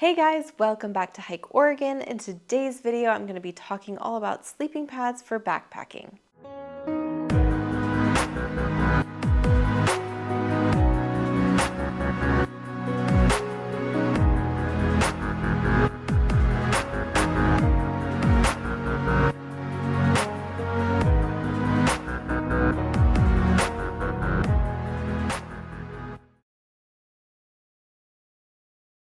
Hey guys, welcome back to Hike Oregon. In today's video, I'm going to be talking all about sleeping pads for backpacking.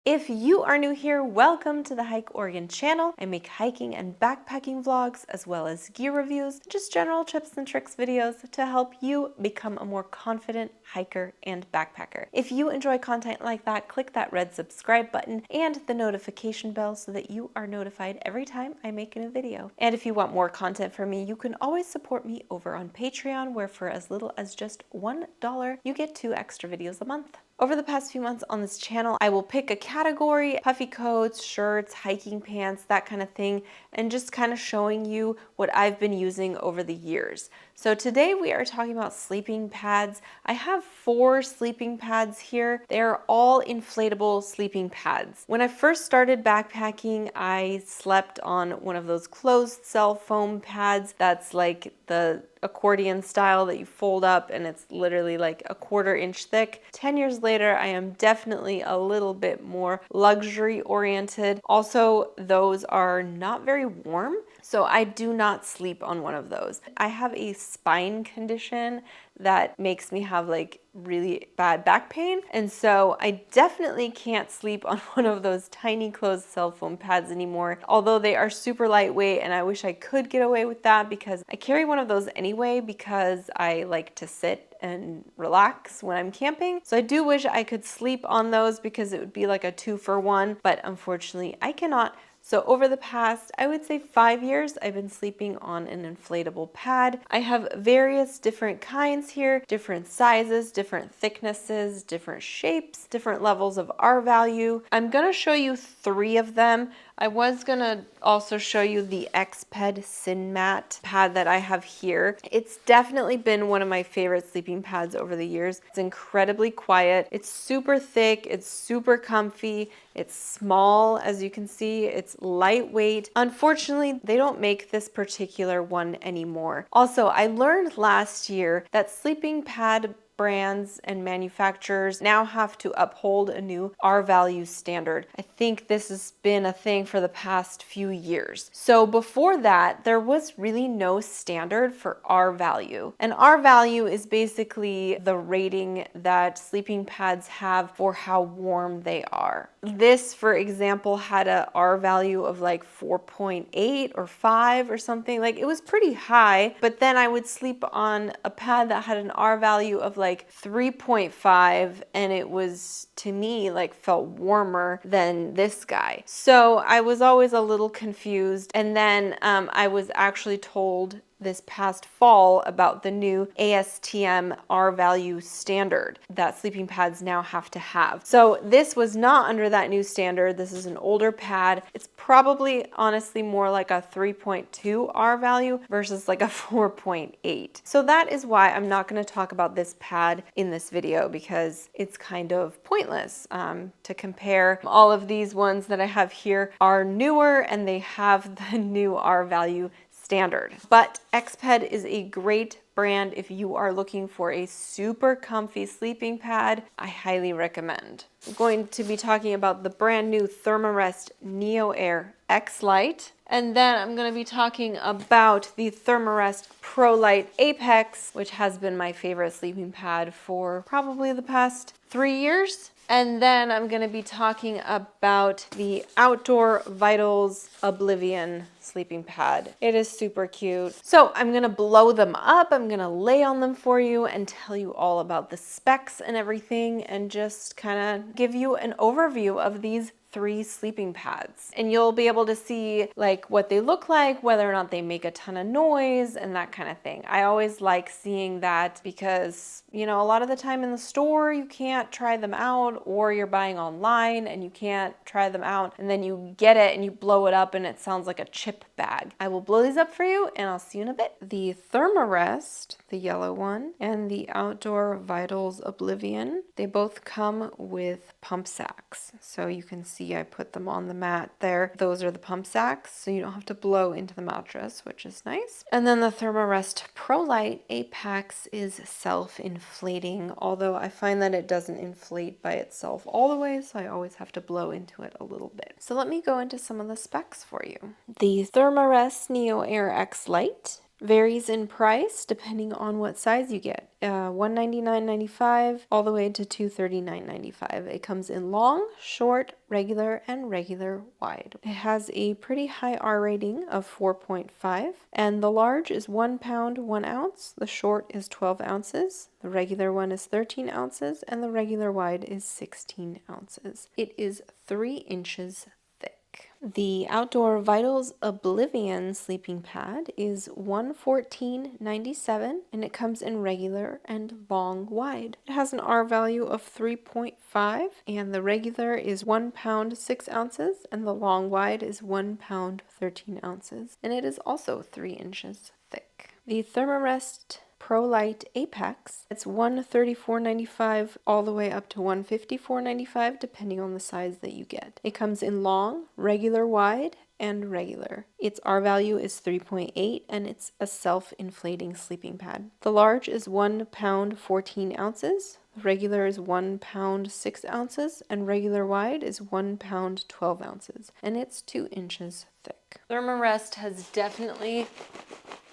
If you are new here, welcome to the Hike Oregon channel. I make hiking and backpacking vlogs as well as gear reviews, just general tips and tricks videos to help you become a more confident hiker and backpacker. If you enjoy content like that, click that red subscribe button and the notification bell so that you are notified every time I make a new video. And if you want more content from me, you can always support me over on Patreon, where for as little as just $1, you get 2 extra videos a month. Over the past few months on this channel, I will pick a category, puffy coats, shirts, hiking pants, that kind of thing, and just kind of showing you what I've been using over the years. So today we are talking about sleeping pads. I have 4 sleeping pads here. They're all inflatable sleeping pads. When I first started backpacking, I slept on one of those closed cell foam pads that's like the accordion style that you fold up and it's literally like a 1/4 inch thick. 10 years later, I am definitely a little bit more luxury oriented. Also, those are not very warm, so I do not sleep on one of those. I have a spine condition that makes me have like really bad back pain, and so I definitely can't sleep on one of those tiny closed cell foam pads anymore, although they are super lightweight and I wish I could get away with that because I carry one of those anyway because I like to sit and relax when I'm camping. So I do wish I could sleep on those because it would be like a 2-for-1, but unfortunately I cannot. So over the past, I would say 5 years, I've been sleeping on an inflatable pad. I have various different kinds here, different sizes, different thicknesses, different shapes, different levels of R value. I'm gonna show you 3 of them. I was gonna also show you the Xped Sin Mat pad that I have here. It's definitely been one of my favorite sleeping pads over the years. It's incredibly quiet. It's super thick. It's super comfy. It's small, as you can see. It's lightweight. Unfortunately, they don't make this particular one anymore. Also, I learned last year that sleeping pad brands and manufacturers now have to uphold a new R value standard. I think this has been a thing for the past few years. So before that, there was really no standard for R value. And R value is basically the rating that sleeping pads have for how warm they are. This, for example, had a R value of like 4.8 or 5 or something. Like, it was pretty high, but then I would sleep on a pad that had an R value of like 3.5, and it was, to me, like felt warmer than this guy. So I was always a little confused, and then I was actually told this past fall about the new ASTM R value standard that sleeping pads now have to have. So this was not under that new standard. This is an older pad. It's probably honestly more like a 3.2 R value versus like a 4.8. So that is why I'm not going to talk about this pad in this video, because it's kind of pointless to compare. All of these ones that I have here are newer and they have the new R value standard. But Xped is a great brand if you are looking for a super comfy sleeping pad. I highly recommend. I'm going to be talking about the brand new Thermarest Neo Air X Lite. And then I'm going to be talking about the Thermarest Pro Lite Apex, which has been my favorite sleeping pad for probably the past 3 years. And then I'm going to be talking about the Outdoor Vitals Oblivion sleeping pad. It is super cute. So I'm going to blow them up. I'm going to lay on them for you and tell you all about the specs and everything, and just kind of give you an overview of these 3 sleeping pads. And you'll be able to see like what they look like, whether or not they make a ton of noise and that kind of thing. I always like seeing that because, you know, a lot of the time in the store you can't try them out, or you're buying online and you can't try them out, and then you get it and you blow it up and it sounds like a chip bag. I will blow these up for you and I'll see you in a bit. The Thermarest, the yellow one, and the Outdoor Vitals Oblivion, they both come with pump sacks. So you can see see I put them on the mat there. Those are the pump sacks, so you don't have to blow into the mattress, which is nice. And then the Thermarest Pro Light Apex is self-inflating, although I find that it doesn't inflate by itself all the way, so I always have to blow into it a little bit. So let me go into some of the specs for you. The Thermarest Neo Air X Lite varies in price depending on what size you get. $199.95 all the way to $239.95. It comes in long, short, regular, and regular wide. It has a pretty high R rating of 4.5, and the large is 1 pound 1 ounce. The short is 12 ounces. The regular one is 13 ounces, and the regular wide is 16 ounces. It is 3 inches thick. The Outdoor Vitals Oblivion sleeping pad is $114.97, and it comes in regular and long wide. It has an R value of 3.5, and the regular is 1 pound 6 ounces, and the long wide is 1 pound 13 ounces, and it is also 3 inches thick. The Thermarest Pro Light Apex, it's $134.95 all the way up to $154.95 depending on the size that you get. It comes in long, regular wide, and regular. Its R value is 3.8, and it's a self-inflating sleeping pad. The large is 1 pound 14 ounces. The regular is 1 pound 6 ounces, and regular wide is 1 pound 12 ounces, and it's 2 inches thick. Thermarest has definitely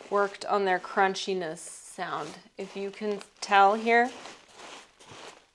worked on their crunchiness sound. If you can tell here,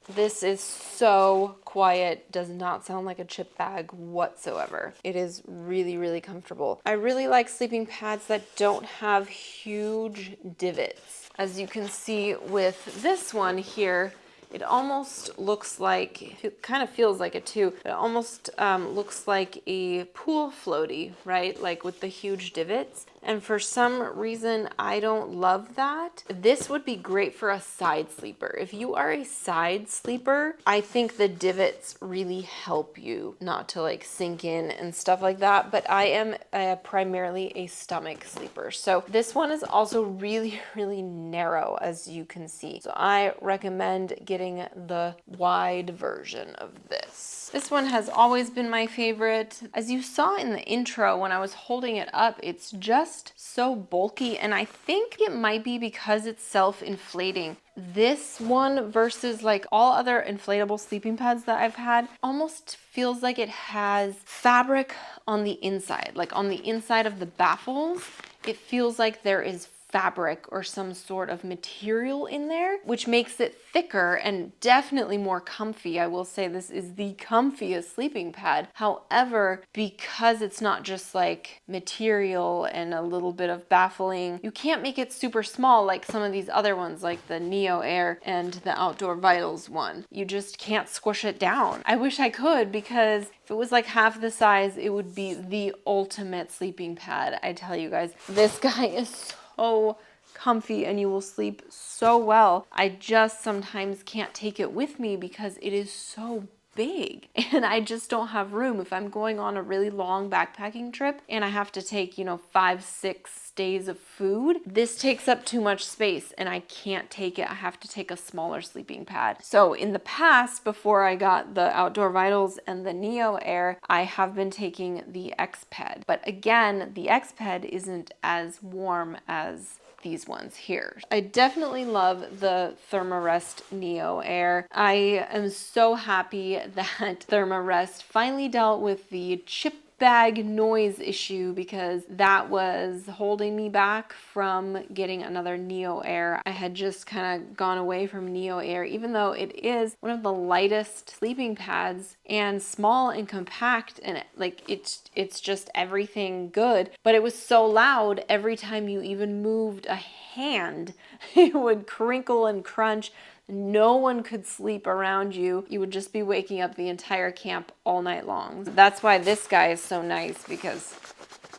this is so quiet, does not sound like a chip bag whatsoever. It is really, really comfortable. I really like sleeping pads that don't have huge divots. As you can see with this one here, it almost looks like, it kind of feels like it too, it almost looks like a pool floaty, right? Like with the huge divots. And for some reason, I don't love that. This would be great for a side sleeper. If you are a side sleeper, I think the divots really help you not to like sink in and stuff like that. But I am primarily a stomach sleeper. So this one is also really, really narrow, as you can see. So I recommend getting the wide version of this. This one has always been my favorite. As you saw in the intro, when I was holding it up, it's just so bulky, and I think it might be because it's self-inflating. This one versus like all other inflatable sleeping pads that I've had almost feels like it has fabric on the inside, like on the inside of the baffles. It feels like there is fabric or some sort of material in there, which makes it thicker and definitely more comfy. I will say this is the comfiest sleeping pad. However, because it's not just like material and a little bit of baffling, you can't make it super small like some of these other ones, like the Neo Air and the Outdoor Vitals one. You just can't squish it down. I wish I could, because if it was like half the size, it would be the ultimate sleeping pad. I tell you guys, this guy is so comfy and you will sleep so well. I just sometimes can't take it with me because it is so big and I just don't have room. If I'm going on a really long backpacking trip and I have to take, 5-6 days of food, this takes up too much space and I can't take it. I have to take a smaller sleeping pad. So in the past, before I got the Outdoor Vitals and the Neo Air, I have been taking the X-Ped. But again, the X-Ped isn't as warm as these ones here. I definitely love the Thermarest Neo Air. I am so happy that Thermarest finally dealt with the chip bag noise issue, because that was holding me back from getting another Neo Air. I had just kind of gone away from Neo Air, even though it is one of the lightest sleeping pads and small and compact, and it's just everything good. But it was so loud, every time you even moved a hand, it would crinkle and crunch. No one could sleep around you. You would just be waking up the entire camp all night long. That's why this guy is so nice, because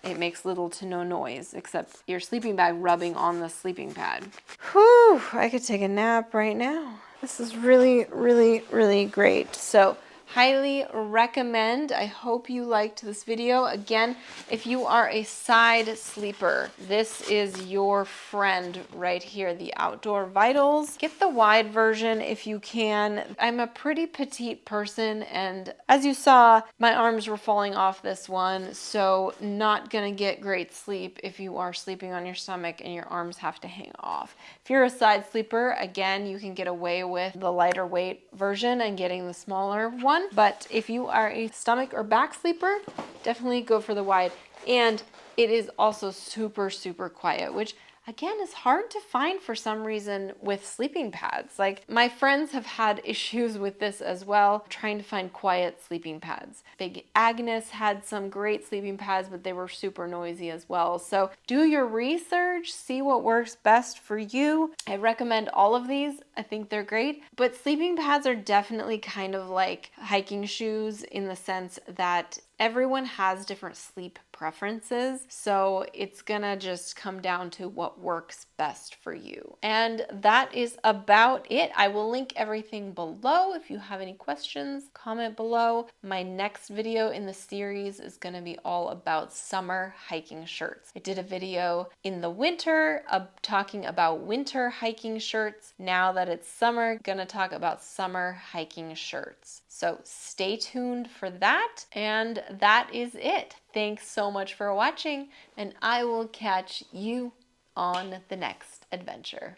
it makes little to no noise except your sleeping bag rubbing on the sleeping pad. Whew, I could take a nap right now. This is really, really, really great. So highly recommend. I hope you liked this video. Again, if you are a side sleeper, this is your friend right here, the Outdoor Vitals. Get the wide version if you can. I'm a pretty petite person, and as you saw, my arms were falling off this one, so not gonna get great sleep if you are sleeping on your stomach and your arms have to hang off. If you're a side sleeper, again, you can get away with the lighter weight version and getting the smaller one. But if you are a stomach or back sleeper, definitely go for the wide. And it is also super, super quiet, which again is hard to find for some reason with sleeping pads. Like, my friends have had issues with this as well, trying to find quiet sleeping pads. Big Agnes had some great sleeping pads, but they were super noisy as well. So do your research, see what works best for you. I recommend all of these. I think they're great, but sleeping pads are definitely kind of like hiking shoes in the sense that everyone has different sleep preferences, so it's gonna just come down to what works best for you. And that is about it. I will link everything below. If you have any questions, comment below. My next video in the series is gonna be all about summer hiking shirts. I did a video in the winter talking about winter hiking shirts. Now that it's summer, gonna talk about summer hiking shirts. So stay tuned for that. And that is it. Thanks so much for watching, and I will catch you on the next adventure.